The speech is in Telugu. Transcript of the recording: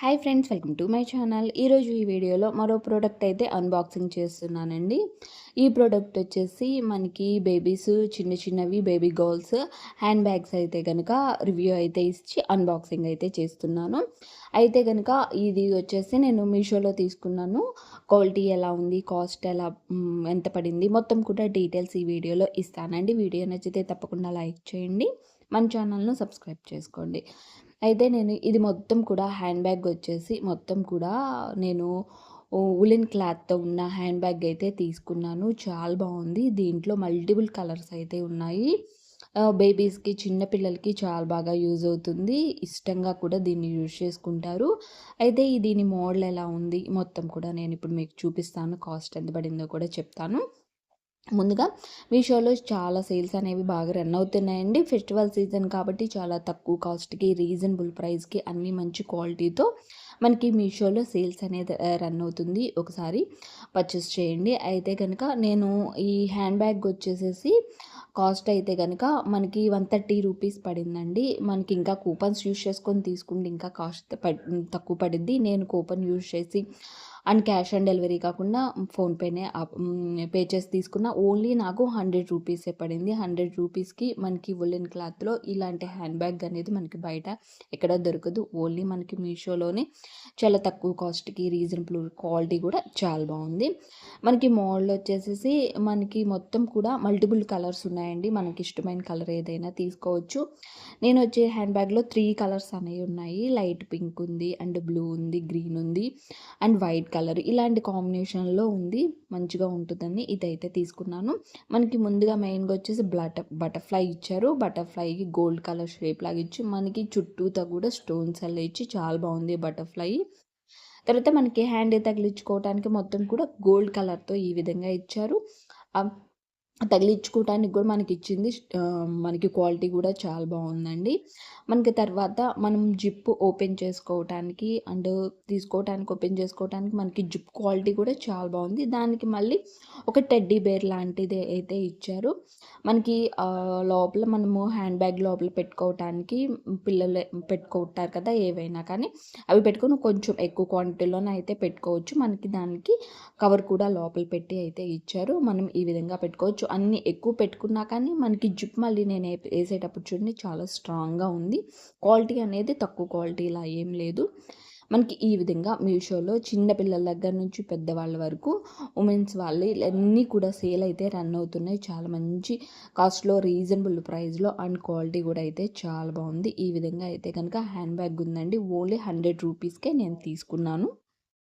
Hi friends, welcome to my channel. ఈరోజు ఈ వీడియోలో మరో ప్రోడక్ట్ అయితే అన్బాక్సింగ్ చేస్తున్నానండి. ఈ ప్రోడక్ట్ వచ్చేసి మనకి బేబీస్ చిన్న చిన్నవి బేబీ గర్ల్స్ హ్యాండ్ బ్యాగ్స్ అయితే కనుక రివ్యూ అయితే ఇచ్చి అన్బాక్సింగ్ అయితే చేస్తున్నాను. అయితే కనుక ఇది వచ్చేసి నేను మీషోలో తీసుకున్నాను. క్వాలిటీ ఎలా ఉంది, కాస్ట్ ఎంత పడింది, మొత్తం కూడా డీటెయిల్స్ ఈ వీడియోలో ఇస్తానండి. వీడియో నచ్చితే తప్పకుండా లైక్ చేయండి, మన ఛానల్ను సబ్స్క్రైబ్ చేసుకోండి. అయితే నేను ఇది మొత్తం కూడా హ్యాండ్ బ్యాగ్ వచ్చేసి మొత్తం కూడా నేను ఉలెన్ క్లాత్‌తో ఉన్న హ్యాండ్ బ్యాగ్ అయితే తీసుకున్నాను. చాలా బాగుంది. దీంట్లో మల్టిపుల్ కలర్స్ అయితే ఉన్నాయి. బేబీస్‌కి, చిన్న పిల్లలకి చాలా బాగా యూజ్ అవుతుంది. ఇష్టంగా కూడా దీన్ని యూజ్ చేసుకుంటారు. అయితే దీని మోడల్ ఎలా ఉంది మొత్తం కూడా నేను ఇప్పుడు మీకు చూపిస్తాను. కాస్ట్ ఎంత పడిందో కూడా చెప్తాను. ముందుగా మీషోలో చాలా సేల్స్ అనేవి బాగా రన్ అవుతున్నాయండి. ఫెస్టివల్ సీజన్ కాబట్టి చాలా తక్కువ కాస్ట్‌కి, రీజనబుల్ ప్రైస్‌కి అన్నీ మంచి క్వాలిటీతో మనకి మీషోలో సేల్స్ అనేది రన్ అవుతుంది. ఒకసారి పర్చేస్ చేయండి. అయితే కనుక నేను ఈ హ్యాండ్ బ్యాగ్ వచ్చేసేసి కాస్ట్ అయితే కనుక మనకి 130 రూపీస్ పడిందండి. మనకి ఇంకా కూపన్స్ యూజ్ చేసుకొని తీసుకుంటే ఇంకా కాస్ట్ తక్కువ పడిద్ది. నేను కూపన్ యూజ్ చేసి అండ్ క్యాష్ ఆన్ డెలివరీ కాకుండా ఫోన్‌పేనే పే చేసి తీసుకున్న. ఓన్లీ నాకు 100 రూపీసే పడింది. 100 రూపీస్‌కి మనకి వులెన్ క్లాత్‌లో ఇలాంటి హ్యాండ్ బ్యాగ్ అనేది మనకి బయట ఎక్కడ దొరకదు. ఓన్లీ మనకి మీషోలోనే చాలా తక్కువ కాస్ట్‌కి రీజనబుల్ క్వాలిటీ కూడా చాలా బాగుంది. మనకి మోడల్ వచ్చేసేసి మనకి మొత్తం కూడా మల్టిపుల్ కలర్స్ ఉన్నాయండి. మనకి ఇష్టమైన కలర్ ఏదైనా తీసుకోవచ్చు. నేను వచ్చే హ్యాండ్ బ్యాగ్‌లో 3 కలర్స్ అనేవి ఉన్నాయి. లైట్ పింక్ ఉంది, అండ్ బ్లూ ఉంది, గ్రీన్ ఉంది, అండ్ వైట్ కలర్. ఇలాంటి కాంబినేషన్‌లో ఉంది. మంచిగా ఉంటుందని ఇదైతే తీసుకున్నాను. మనకి ముందుగా మెయిన్‌గా వచ్చేసి బటర్‌ఫ్లై ఇచ్చారు. బటర్‌ఫ్లైకి గోల్డ్ కలర్ షేప్ లాగా ఇచ్చి మనకి చుట్టూతా కూడా స్టోన్స్ అలా ఇచ్చి చాలా బాగుంది బటర్‌ఫ్లై. తర్వాత మనకి హ్యాండ్ తగిలించుకోవటానికి మొత్తం కూడా గోల్డ్ కలర్‌తో ఈ విధంగా ఇచ్చారు. ఆహ్, తగిలించుకోవటానికి కూడా మనకిచ్చింది మనకి క్వాలిటీ కూడా చాలా బాగుందండి. మనకి తర్వాత మనం జిప్ ఓపెన్ చేసుకోవటానికి అండ్ తీసుకోవటానికి, ఓపెన్ చేసుకోవటానికి మనకి జిప్ క్వాలిటీ కూడా చాలా బాగుంది. దానికి మళ్ళీ ఒక టెడ్డీ బేర్ లాంటిది అయితే ఇచ్చారు. మనకి లోపల మనము హ్యాండ్ బ్యాగ్ లోపల పెట్టుకోవటానికి పిల్లలు పెట్టుకుంటారు కదా ఏవైనా కానీ, అవి పెట్టుకొని కొంచెం ఎక్కువ క్వాంటిటీలోనే అయితే పెట్టుకోవచ్చు. మనకి దానికి కవర్ కూడా లోపల పెట్టి అయితే ఇచ్చారు. మనం ఈ విధంగా పెట్టుకోవచ్చు. అన్నీ ఎక్కువ పెట్టుకున్నా కానీ మనకి జిప్ మళ్ళీ నేను వేసేటప్పుడు చూడండి చాలా స్ట్రాంగ్‌గా ఉంది. క్వాలిటీ అనేది తక్కువ క్వాలిటీ ఇలా ఏం లేదు. మనకి ఈ విధంగా మీషోలో చిన్న పిల్లల దగ్గర నుంచి పెద్దవాళ్ళ వరకు ఉమెన్స్ వాళ్ళు అన్నీ కూడా సేల్ అయితే రన్ అవుతున్నాయి. చాలా మంచి కాస్ట్‌లో, రీజనబుల్ ప్రైస్‌లో అండ్ క్వాలిటీ కూడా అయితే చాలా బాగుంది. ఈ విధంగా అయితే కనుక హ్యాండ్ బ్యాగ్ ఉందండి. ఓన్లీ 100 రూపీస్‌కే నేను తీసుకున్నాను.